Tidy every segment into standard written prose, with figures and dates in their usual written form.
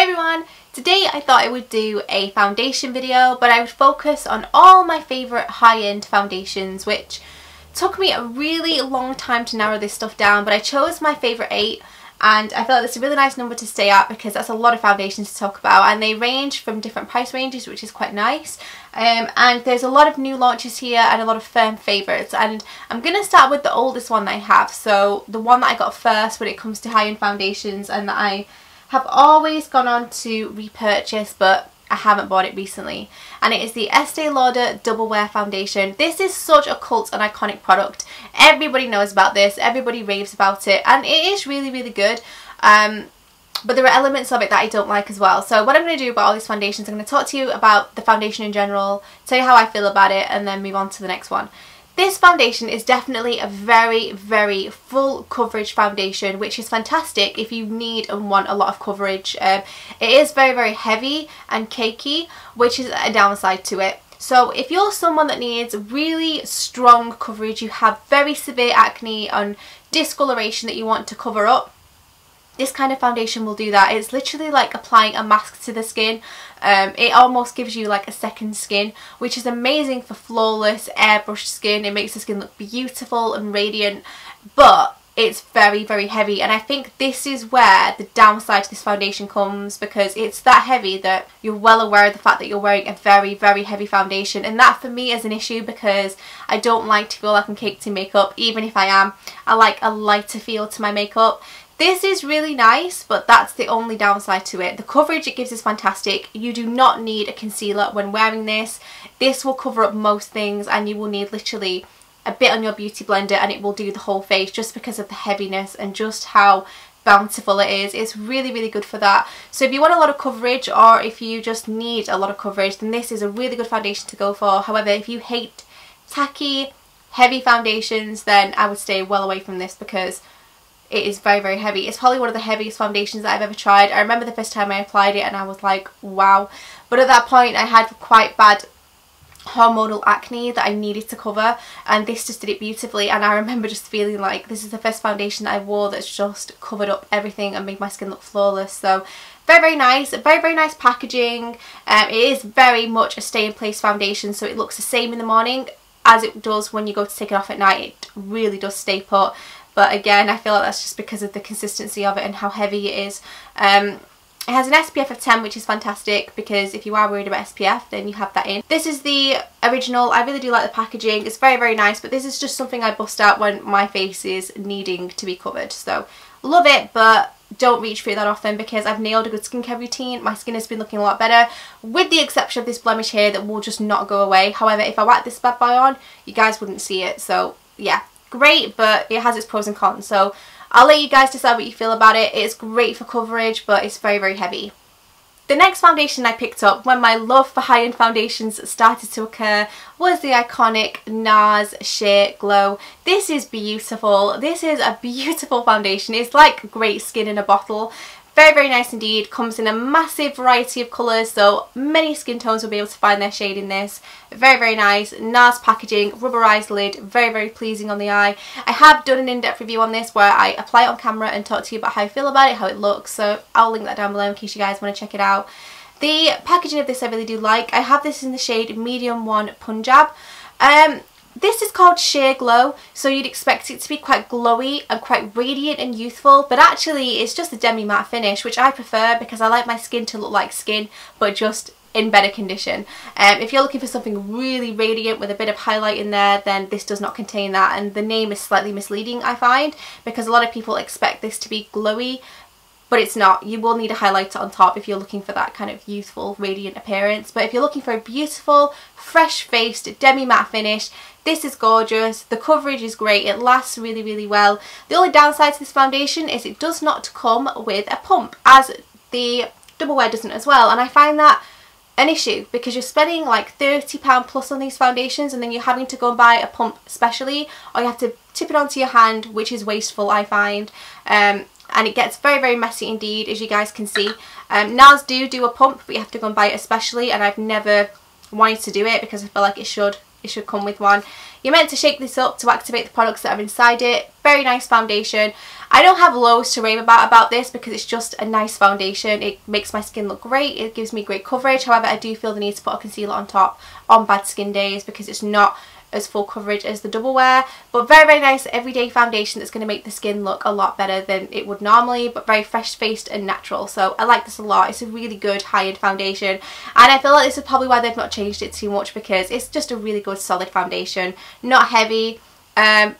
everyone! Today I thought I would do a foundation video, but I would focus on all my favourite high-end foundations, which took me a really long time to narrow this stuff down, but I chose my favourite 8 and I felt it's a really nice number to stay at because that's a lot of foundations to talk about, and they range from different price ranges, which is quite nice. And there's a lot of new launches here and a lot of firm favourites, and I'm going to start with the oldest one that I have, so the one that I got first when it comes to high-end foundations and that I have always gone on to repurchase, but I haven't bought it recently, and it is the Este Lauder Double Wear Foundation. This is such a cult and iconic product. Everybody knows about this, everybody raves about it, and it is really good. But there are elements of it that I don't like as well. So what I'm going to do about all these foundations, I'm going to talk to you about the foundation in general, tell you how I feel about it, and then move on to the next one. This foundation is definitely a very full coverage foundation, which is fantastic if you need and want a lot of coverage. It is very heavy and cakey, which is a downside to it. So if you're someone that needs really strong coverage, you have very severe acne and discoloration that you want to cover up, this kind of foundation will do that. It's literally like applying a mask to the skin. It almost gives you like a second skin, which is amazing for flawless airbrushed skin. It makes the skin look beautiful and radiant, but it's very heavy, and I think this is where the downside to this foundation comes, because it's that heavy that you're well aware of the fact that you're wearing a very heavy foundation, and that for me is an issue because I don't like to feel like I'm caked in makeup. Even if I am, I like a lighter feel to my makeup. This is really nice, but that's the only downside to it. The coverage it gives is fantastic. You do not need a concealer when wearing this. This will cover up most things, and you will need literally a bit on your beauty blender and it will do the whole face, just because of the heaviness and just how bountiful it is. It's really good for that. So if you want a lot of coverage, or if you just need a lot of coverage, then this is a really good foundation to go for. However, if you hate tacky, heavy foundations, then I would stay well away from this because it is very heavy. It's probably one of the heaviest foundations that I've ever tried. I remember the first time I applied it and I was like, wow. But at that point I had quite bad hormonal acne that I needed to cover, and this just did it beautifully. And I remember just feeling like this is the first foundation that I wore that's just covered up everything and made my skin look flawless. So very nice, very nice packaging. It is very much a stay in place foundation, so it looks the same in the morning as it does when you go to take it off at night. It really does stay put. But again, I feel like that's just because of the consistency of it and how heavy it is. It has an SPF of 10, which is fantastic, because if you are worried about SPF, then you have that in. This is the original. I really do like the packaging. It's very nice, but this is just something I bust out when my face is needing to be covered. So love it, but don't reach for it that often because I've nailed a good skincare routine. My skin has been looking a lot better, with the exception of this blemish here that will just not go away. However, if I whack this bad boy on, you guys wouldn't see it. So yeah, great, but it has its pros and cons, so I'll let you guys decide what you feel about it. It's great for coverage, but it's very heavy. The next foundation I picked up when my love for high-end foundations started to occur was the iconic Nars Sheer Glow. This is beautiful. This is a beautiful foundation. It's like great skin in a bottle. Very nice indeed. Comes in a massive variety of colours, so many skin tones will be able to find their shade in this. Very nice. Nars packaging, rubberized lid, very pleasing on the eye. I have done an in-depth review on this where I apply it on camera and talk to you about how I feel about it, how it looks, so I'll link that down below in case you guys want to check it out. The packaging of this I really do like. I have this in the shade Medium 1 Punjab. This is called Sheer Glow, so you'd expect it to be quite glowy and quite radiant and youthful, but actually it's just a demi-matte finish, which I prefer because I like my skin to look like skin, but just in better condition. If you're looking for something really radiant with a bit of highlight in there, then this does not contain that, and the name is slightly misleading, I find, because a lot of people expect this to be glowy, but it's not. You will need a highlighter on top if you're looking for that kind of youthful, radiant appearance. But if you're looking for a beautiful, fresh-faced, demi-matte finish, this is gorgeous. The coverage is great. It lasts really well. The only downside to this foundation is it does not come with a pump, as the Double Wear doesn't as well. And I find that an issue because you're spending like £30 plus on these foundations, and then you're having to go and buy a pump specially, or you have to tip it onto your hand, which is wasteful, I find. And it gets very messy indeed, as you guys can see. Nars do a pump, but you have to go and buy it especially, and I've never wanted to do it because I feel like it should it should come with one. You're meant to shake this up to activate the products that are inside it. Very nice foundation. I don't have loads to rave about this because it's just a nice foundation. It makes my skin look great. It gives me great coverage. However, I do feel the need to put a concealer on top on bad skin days because it's not as full coverage as the double wear, but very nice everyday foundation that's going to make the skin look a lot better than it would normally, but very fresh faced and natural. So I like this a lot. It's a really good high-end foundation, and I feel like this is probably why they've not changed it too much, because it's just a really good solid foundation, not heavy in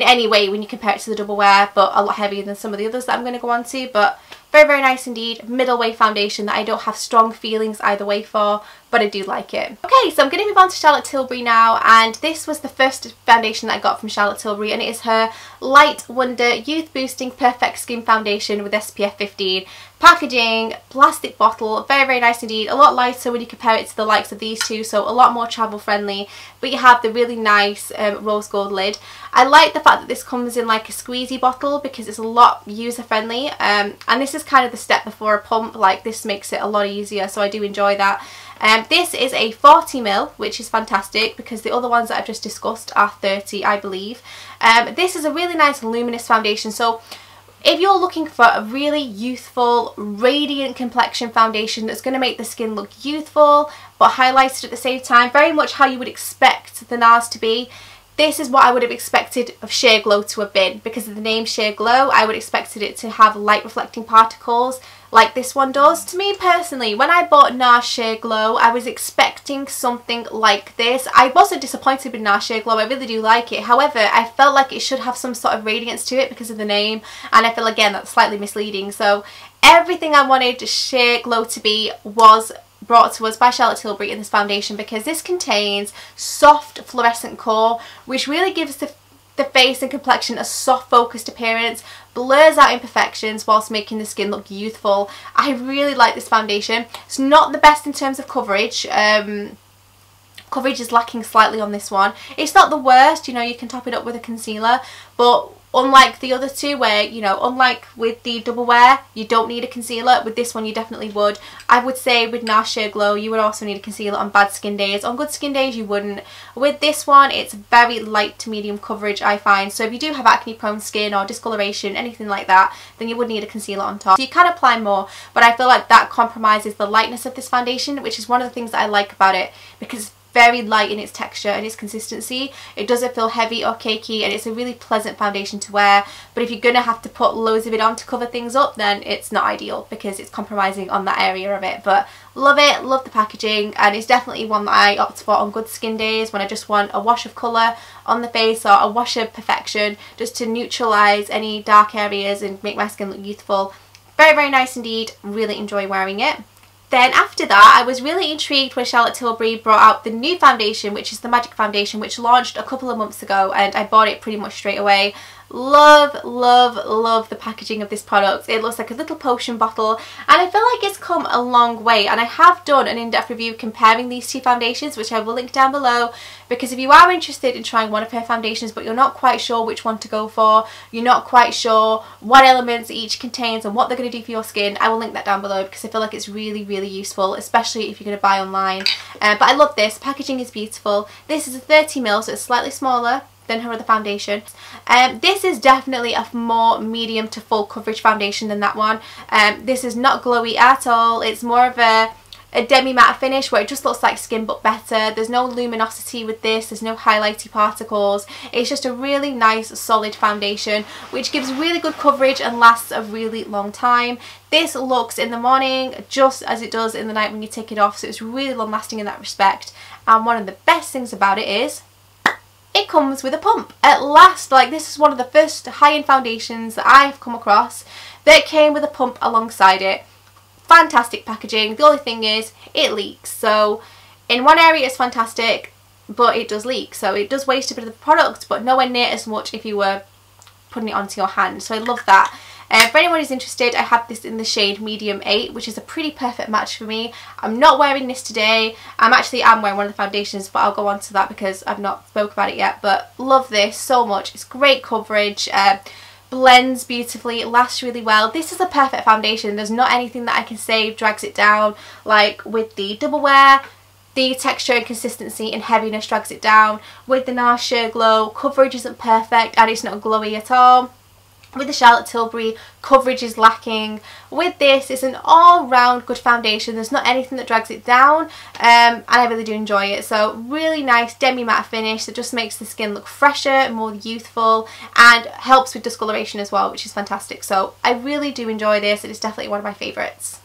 any way when you compare it to the double wear, but a lot heavier than some of the others that I'm going to go on to. But very nice indeed. Middle way foundation that I don't have strong feelings either way for, but I do like it. Okay, so I'm going to move on to Charlotte Tilbury now, and this was the first foundation that I got from Charlotte Tilbury, and it is her Light Wonder Youth Boosting Perfect Skin Foundation with SPF 15. Packaging, plastic bottle, very nice indeed. A lot lighter when you compare it to the likes of these two, so a lot more travel friendly, but you have the really nice rose gold lid. I like the fact that this comes in like a squeezy bottle because it's a lot user friendly, and this is kind of the step before a pump. Like, this makes it a lot easier, so I do enjoy that. This is a 40ml, which is fantastic because the other ones that I've just discussed are 30, I believe. This is a really nice luminous foundation, so if you're looking for a really youthful, radiant complexion foundation that's going to make the skin look youthful but highlighted at the same time, very much how you would expect the Nars to be, this is what I would have expected of Sheer Glow to have been. Because of the name Sheer Glow, I would have expected it to have light reflecting particles like this one does. To me personally, when I bought Nars Sheer Glow, I was expecting something like this. I wasn't disappointed with Nars Sheer Glow, I really do like it. However, I felt like it should have some sort of radiance to it because of the name, and I feel again that's slightly misleading. So everything I wanted Sheer Glow to be was brought to us by Charlotte Tilbury in this foundation, because this contains soft fluorescent core, which really gives the face and complexion a soft focused appearance, blurs out imperfections whilst making the skin look youthful. I really like this foundation. It's not the best in terms of coverage. Coverage is lacking slightly on this one. It's not the worst, you know, you can top it up with a concealer, but unlike the other two where, you know, unlike with the double wear, you don't need a concealer, with this one you definitely would. I would say with Nars Sheer Glow you would also need a concealer on bad skin days. On good skin days you wouldn't. With this one it's very light to medium coverage, I find, so if you do have acne prone skin or discoloration, anything like that, then you would need a concealer on top. So you can apply more, but I feel like that compromises the lightness of this foundation, which is one of the things that I like about it, because very light in its texture and its consistency. It doesn't feel heavy or cakey, and it's a really pleasant foundation to wear. But if you're gonna have to put loads of it on to cover things up, then it's not ideal because it's compromising on that area of it. But love it, love the packaging, and it's definitely one that I opt for on good skin days when I just want a wash of colour on the face or a wash of perfection just to neutralise any dark areas and make my skin look youthful. Very nice indeed, really enjoy wearing it. Then after that, I was really intrigued when Charlotte Tilbury brought out the new foundation, which is the Magic Foundation, which launched a couple of months ago, and I bought it pretty much straight away. Love the packaging of this product. It looks like a little potion bottle, and I feel like it's come a long way, and I have done an in-depth review comparing these two foundations, which I will link down below, because if you are interested in trying one of her foundations but you're not quite sure which one to go for, you're not quite sure what elements each contains and what they're going to do for your skin, I will link that down below because I feel like it's really useful, especially if you're going to buy online. But I love this. Packaging is beautiful. This is a 30ml, so it's slightly smaller than her other foundation. This is definitely a more medium to full coverage foundation than that one. This is not glowy at all. It's more of a demi matte finish where it just looks like skin but better. There's no luminosity with this, there's no highlighty particles. It's just a really nice solid foundation which gives really good coverage and lasts a really long time. This looks in the morning just as it does in the night when you take it off, so it's really long lasting in that respect. And one of the best things about it is it comes with a pump. At last, like, this is one of the first high-end foundations that I have come across that came with a pump alongside it. Fantastic packaging. The only thing is it leaks, so in one area it's fantastic, but it does leak, so it does waste a bit of the product, but nowhere near as much if you were putting it onto your hand, so I love that. For anyone who's interested, I have this in the shade medium 8, which is a pretty perfect match for me. I'm not wearing this today. I am wearing one of the foundations, but I'll go on to that because I've not spoke about it yet. But love this so much. It's great coverage, blends beautifully, it lasts really well. This is a perfect foundation. There's not anything that I can say drags it down like with the double wear. the texture and consistency and heaviness drags it down. With the Nars Sheer Glow, coverage isn't perfect and it's not glowy at all. With the Charlotte Tilbury, coverage is lacking. With this, it's an all-round good foundation. There's not anything that drags it down, and I really do enjoy it. So really nice demi-matte finish that just makes the skin look fresher, more youthful, and helps with discoloration as well, which is fantastic. So I really do enjoy this. It is definitely one of my favourites.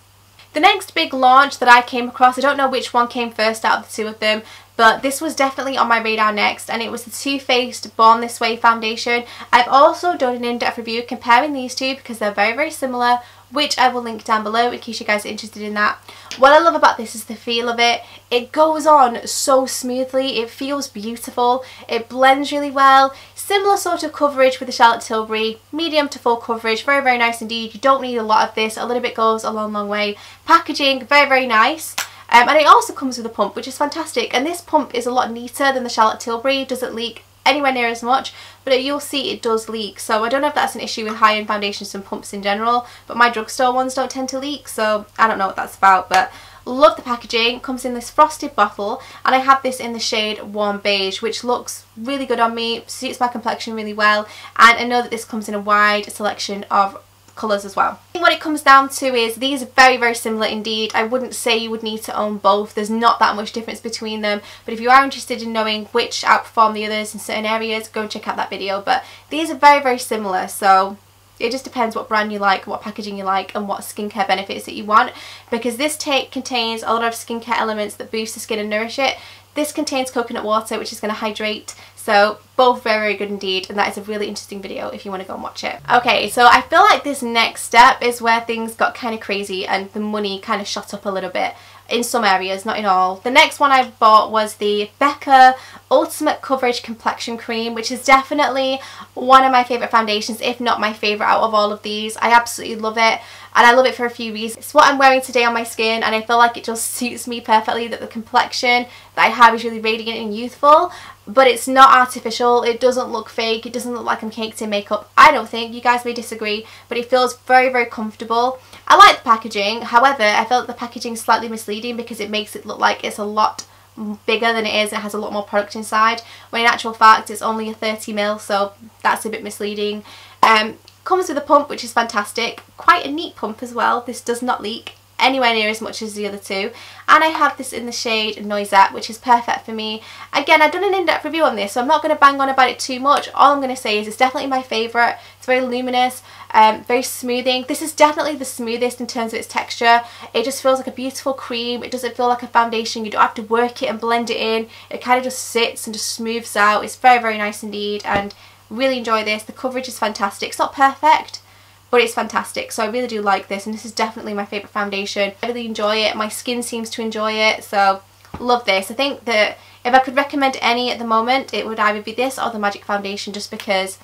The next big launch that I came across, I don't know which one came first out of the two of them, but this was definitely on my radar next, and it was the Too Faced Born This Way foundation. I've also done an in-depth review comparing these two because they're very, very similar, which I will link down below in case you guys are interested in that. What I love about this is the feel of it. It goes on so smoothly, it feels beautiful, it blends really well. Similar sort of coverage with the Charlotte Tilbury, medium to full coverage, very, very nice indeed. You don't need a lot of this, a little bit goes a long, long way. Packaging, very, very nice. And it also comes with a pump, which is fantastic. And this pump is a lot neater than the Charlotte Tilbury. It doesn't leak anywhere near as much, but you'll see it does leak. So I don't know if that's an issue with high-end foundations and pumps in general, but my drugstore ones don't tend to leak, so I don't know what that's about. But love the packaging. It comes in this frosted bottle, and I have this in the shade Warm Beige, which looks really good on me, suits my complexion really well, and I know that this comes in a wide selection of colours as well. I think what it comes down to is these are very, very similar indeed. I wouldn't say you would need to own both. There's not that much difference between them, but if you are interested in knowing which outperform the others in certain areas, go and check out that video. But these are very, very similar, so it just depends what brand you like, what packaging you like, and what skincare benefits that you want, because this contains a lot of skincare elements that boost the skin and nourish it. This contains coconut water, which is going to hydrate, so both very, very good indeed, and that is a really interesting video if you want to go and watch it. Okay, so I feel like this next step is where things got kind of crazy and the money kind of shot up a little bit in some areas, not in all. The next one I bought was the Becca Ultimate Coverage Complexion Cream, which is definitely one of my favourite foundations, if not my favourite out of all of these. I absolutely love it, and I love it for a few reasons. It's what I'm wearing today on my skin, and I feel like it just suits me perfectly, that the complexion that I have is really radiant and youthful, but it's not artificial. It doesn't look fake. It doesn't look like I'm caked in makeup. I don't think. You guys may disagree, but it feels very, very comfortable. I like the packaging. However, I feel like the packaging is slightly misleading because it makes it look like it's a lot bigger than it is. It has a lot more product inside, when in actual fact it's only a 30ml, so that's a bit misleading. Comes with a pump, which is fantastic. Quite a neat pump as well. This does not leak anywhere near as much as the other two, and I have this in the shade Noisette, which is perfect for me. Again, I've done an in-depth review on this, so I'm not going to bang on about it too much. All I'm going to say is it's definitely my favourite. It's very luminous, very smoothing. This is definitely the smoothest in terms of its texture. It just feels like a beautiful cream. It doesn't feel like a foundation. You don't have to work it and blend it in. It kind of just sits and just smooths out. It's very, very nice indeed, and really enjoy this. The coverage is fantastic. It's not perfect, but it's fantastic, so I really do like this, and this is definitely my favourite foundation. I really enjoy it. My skin seems to enjoy it, so love this. I think that if I could recommend any at the moment, it would either be this or the Magic Foundation, just because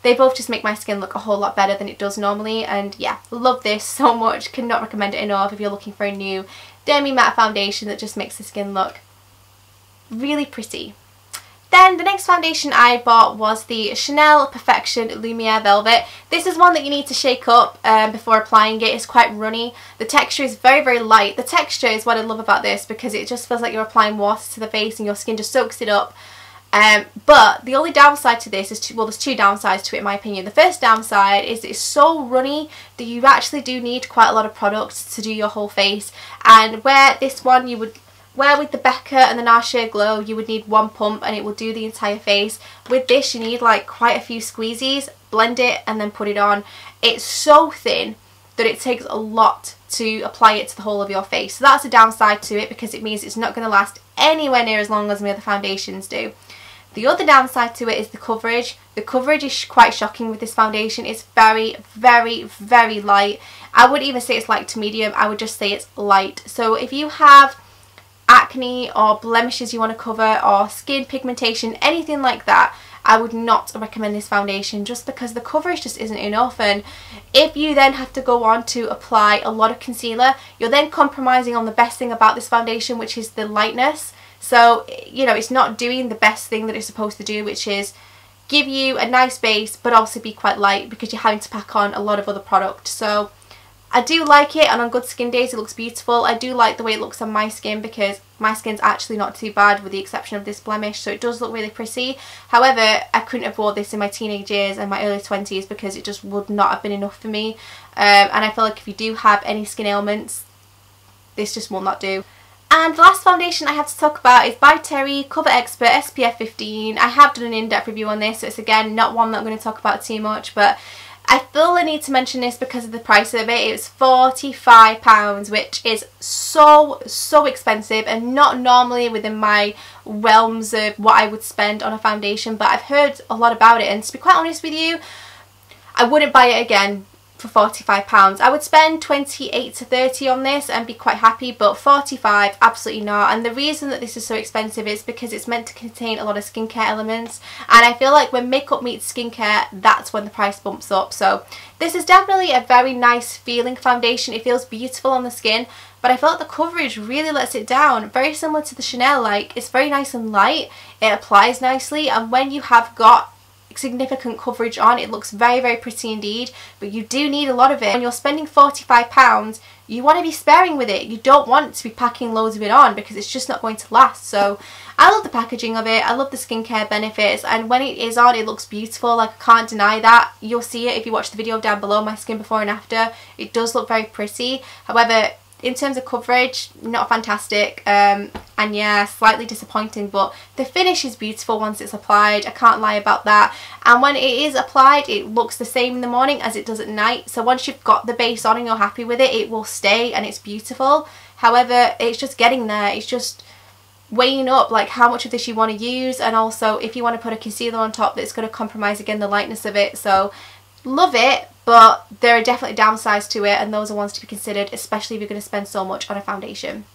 they both just make my skin look a whole lot better than it does normally. And yeah, love this so much. Cannot recommend it enough if you're looking for a new demi-matte foundation that just makes the skin look really pretty. Then the next foundation I bought was the Chanel Perfection Lumiere Velvet. This is one that you need to shake up before applying it. It's quite runny. The texture is very, very light. The texture is what I love about this, because it just feels like you're applying water to the face and your skin just soaks it up. But the only downside to this is, well, there's two downsides to it in my opinion. The first downside is it's so runny that you actually do need quite a lot of product to do your whole face. And where this one you would, where with the Becca and the Nars Sheer Glow you would need one pump and it will do the entire face, with this you need like quite a few squeezies, blend it and then put it on. It's so thin that it takes a lot to apply it to the whole of your face. So that's a downside to it, because it means it's not going to last anywhere near as long as my other foundations do. The other downside to it is the coverage. The coverage is quite shocking with this foundation. It's very, very, very light. I wouldn't even say it's light to medium. I would just say it's light. So if you have acne or blemishes you want to cover, or skin pigmentation, anything like that, I would not recommend this foundation, just because the coverage just isn't enough. And if you then have to go on to apply a lot of concealer, you're then compromising on the best thing about this foundation, which is the lightness. So, you know, it's not doing the best thing that it's supposed to do, which is give you a nice base but also be quite light, because you're having to pack on a lot of other product. So I do like it, and on good skin days it looks beautiful. I do like the way it looks on my skin because my skin's actually not too bad with the exception of this blemish, so it does look really pretty. However, I couldn't have worn this in my teenage years and my early 20s because it just would not have been enough for me. And I feel like if you do have any skin ailments, this just will not do. And the last foundation I have to talk about is by Terry Cover Expert SPF 15. I have done an in-depth review on this, so it's again not one that I'm going to talk about too much, but I feel I need to mention this because of the price of it. It was £45, which is so expensive and not normally within my realms of what I would spend on a foundation, but I've heard a lot about it, and to be quite honest with you, I wouldn't buy it again for £45. I would spend 28 to 30 on this and be quite happy, but 45, absolutely not. And the reason that this is so expensive is because it's meant to contain a lot of skincare elements, and I feel like when makeup meets skincare, that's when the price bumps up. So this is definitely a very nice feeling foundation. It feels beautiful on the skin, but I feel like the coverage really lets it down. Very similar to the Chanel, like it's very nice and light, it applies nicely, and when you have got significant coverage on, it looks very pretty indeed, but you do need a lot of it. When you're spending £45, you want to be sparing with it. You don't want to be packing loads of it on because it's just not going to last. So I love the packaging of it, I love the skincare benefits, and when it is on, it looks beautiful. Like, I can't deny that. You'll see it if you watch the video down below, my skin before and after. It does look very pretty. However, in terms of coverage, not fantastic, and yeah, slightly disappointing, but the finish is beautiful once it's applied, I can't lie about that. And when it is applied, it looks the same in the morning as it does at night, so once you've got the base on and you're happy with it, it will stay and it's beautiful. However, it's just getting there, it's just weighing up like how much of this you want to use, and also if you want to put a concealer on top, that's going to compromise again the lightness of it. So love it, but there are definitely downsides to it, and those are ones to be considered, especially if you're going to spend so much on a foundation.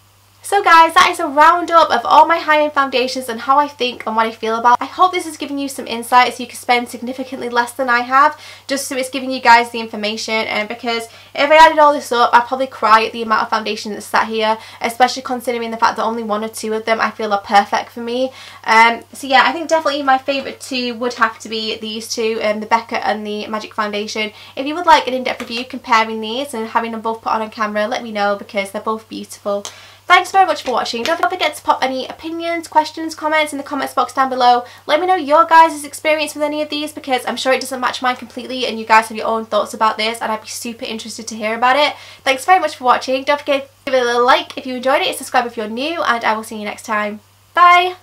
So guys, that is a roundup of all my high-end foundations and how I think and what I feel about. I hope this has given you some insight so you can spend significantly less than I have, just so it's giving you guys the information. And because if I added all this up, I'd probably cry at the amount of foundation that's sat here, especially considering the fact that only one or two of them I feel are perfect for me. So yeah, I think definitely my favourite two would have to be these two, the Becca and the Magic Foundation. If you would like an in-depth review comparing these and having them both put on camera, let me know because they're both beautiful. Thanks very much for watching. Don't forget to pop any opinions, questions, comments in the comments box down below. Let me know your guys' experience with any of these because I'm sure it doesn't match mine completely and you guys have your own thoughts about this, and I'd be super interested to hear about it. Thanks very much for watching. Don't forget to give it a little like if you enjoyed it, subscribe if you're new, and I will see you next time. Bye!